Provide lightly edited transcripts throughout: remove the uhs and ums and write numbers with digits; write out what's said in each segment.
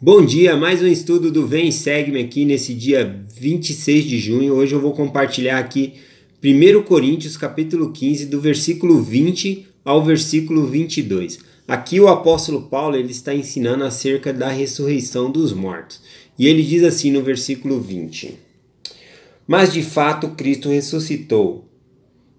Bom dia, mais um estudo do Vem e Segue-me aqui nesse dia 26 de junho. Hoje eu vou compartilhar aqui 1 Coríntios capítulo 15, do versículo 20 ao versículo 22. Aqui o apóstolo Paulo ele está ensinando acerca da ressurreição dos mortos. E ele diz assim no versículo 20: Mas de fato Cristo ressuscitou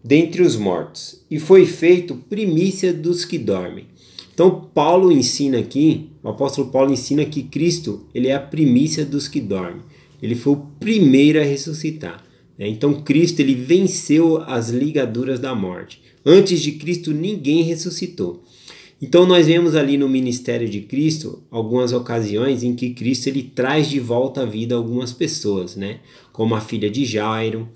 dentre os mortos e foi feito primícia dos que dormem. Então Paulo ensina aqui, o apóstolo Paulo ensina que Cristo ele é a primícia dos que dormem. Ele foi o primeiro a ressuscitar. Então Cristo ele venceu as ligaduras da morte. Antes de Cristo ninguém ressuscitou. Então nós vemos ali no ministério de Cristo algumas ocasiões em que Cristo ele traz de volta à vida algumas pessoas, né? Como a filha de Jairo,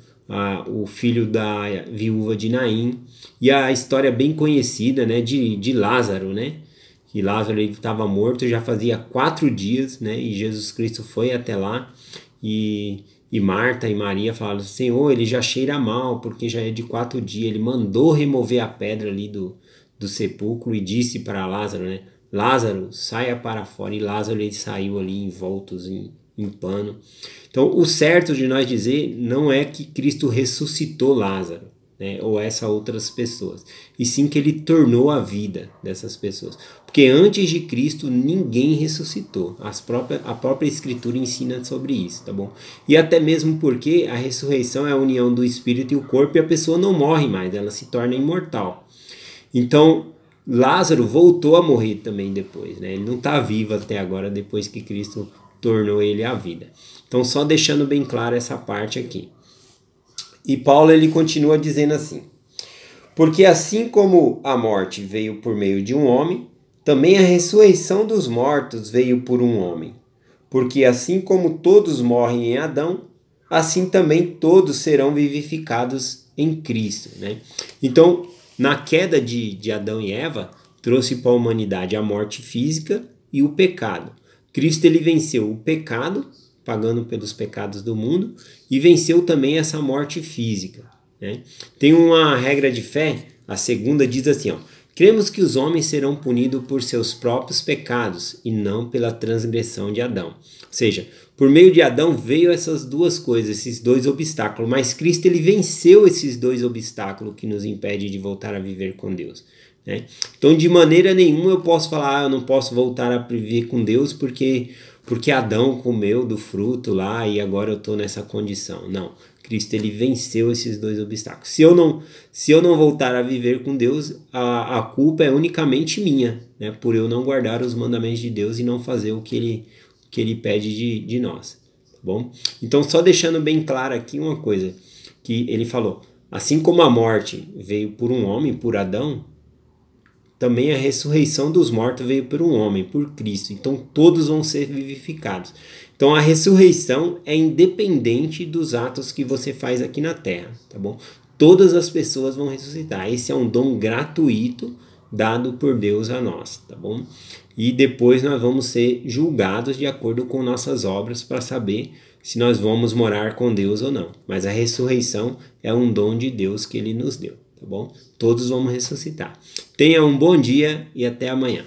o filho da viúva de Naim, e a história bem conhecida, né, de Lázaro, né? Que Lázaro estava morto já fazia 4 dias, né? E Jesus Cristo foi até lá e Marta e Maria falaram: Senhor, ele já cheira mal porque já é de 4 dias. Ele mandou remover a pedra ali do sepulcro e disse para Lázaro, né? Lázaro, saia para fora. E Lázaro ele saiu ali envoltos em pano. Então, o certo de nós dizer não é que Cristo ressuscitou Lázaro, né, ou essas outras pessoas, e sim que ele tornou a vida dessas pessoas. Porque antes de Cristo ninguém ressuscitou. A própria Escritura ensina sobre isso, tá bom? E até mesmo porque a ressurreição é a união do espírito e o corpo e a pessoa não morre mais, ela se torna imortal. Então, Lázaro voltou a morrer também depois, né? Ele não está vivo até agora depois que Cristo tornou ele a vida. Então, só deixando bem claro essa parte aqui. E Paulo ele continua dizendo assim: porque assim como a morte veio por meio de um homem, também a ressurreição dos mortos veio por um homem. Porque assim como todos morrem em Adão, assim também todos serão vivificados em Cristo, né? Então, na queda de Adão e Eva, trouxe para a humanidade a morte física e o pecado. Cristo ele venceu o pecado, pagando pelos pecados do mundo, e venceu também essa morte física, né? Tem uma regra de fé, a segunda diz assim, ó: cremos que os homens serão punidos por seus próprios pecados e não pela transgressão de Adão. Ou seja, por meio de Adão veio essas duas coisas, esses dois obstáculos, mas Cristo ele venceu esses dois obstáculos que nos impedem de voltar a viver com Deus, né? Então, de maneira nenhuma eu posso falar: eu não posso voltar a viver com Deus porque Adão comeu do fruto lá e agora eu estou nessa condição. Não, Cristo ele venceu esses dois obstáculos. Se eu não voltar a viver com Deus, a culpa é unicamente minha, né? Por eu não guardar os mandamentos de Deus e não fazer o que ele pede de nós, tá bom? Então, só deixando bem claro aqui uma coisa, que ele falou: assim como a morte veio por um homem, por Adão, também a ressurreição dos mortos veio por um homem, por Cristo. Então todos vão ser vivificados. Então a ressurreição é independente dos atos que você faz aqui na terra, tá bom? Todas as pessoas vão ressuscitar. Esse é um dom gratuito dado por Deus a nós, tá bom? E depois nós vamos ser julgados de acordo com nossas obras para saber se nós vamos morar com Deus ou não. Mas a ressurreição é um dom de Deus que ele nos deu, tá bom? Todos vamos ressuscitar. Tenha um bom dia e até amanhã.